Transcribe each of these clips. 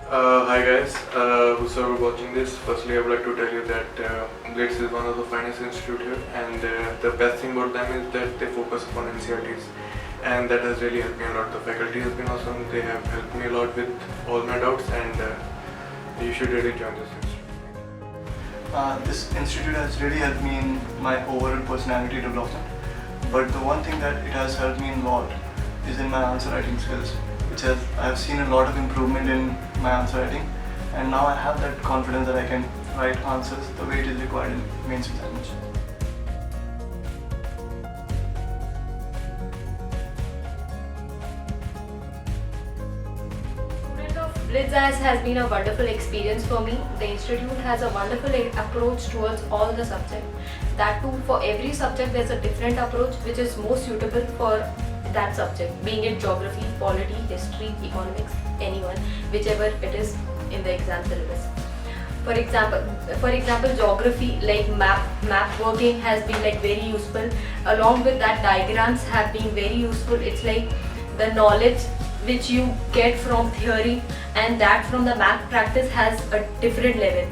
Hi guys, whosoever watching this, firstly I would like to tell you that Blitz is one of the finest institute here, and the best thing about them is that they focus upon NCRTs, and that has really helped me a lot. The faculty has been awesome, they have helped me a lot with all my doubts, and you should really join this institute. This institute has really helped me in my overall personality development, but the one thing that it has helped me in a lot is in my answer writing skills, which I have seen a lot of improvement in my answer writing, and now I have that confidence that I can write answers the way it is required in mainstream examination. Student of Blitzas has been a wonderful experience for me. The institute has a wonderful approach towards all the subjects. That too, for every subject there's a different approach which is most suitable for that subject, being it geography, polity, history, economics, anyone, whichever it is in the exam syllabus. For example, geography, like map working has been like very useful. Along with that, diagrams have been very useful. It's like the knowledge which you get from theory and that from the math practice has a different level.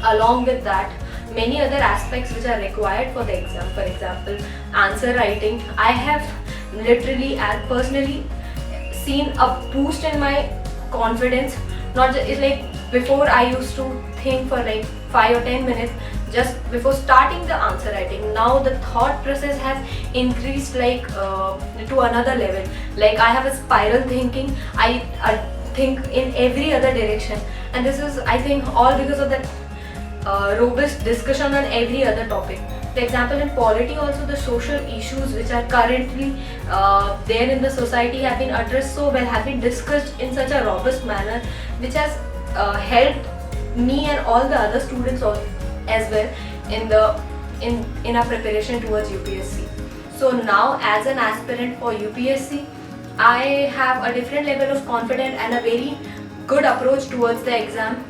Along with that, many other aspects which are required for the exam. For example, answer writing. I have literally and personally seen a boost in my confidence. Not just, it's like before I used to think for like 5 or 10 minutes just before starting the answer writing. Now the thought process has increased like to another level. Like I have a spiral thinking. I think in every other direction, and this is, I think, all because of that robust discussion on every other topic. For example, in polity also, the social issues which are currently there in the society have been addressed so well, have been discussed in such a robust manner, which has helped me and all the other students as well in our preparation towards UPSC. So now, as an aspirant for UPSC, I have a different level of confidence and a very good approach towards the exam.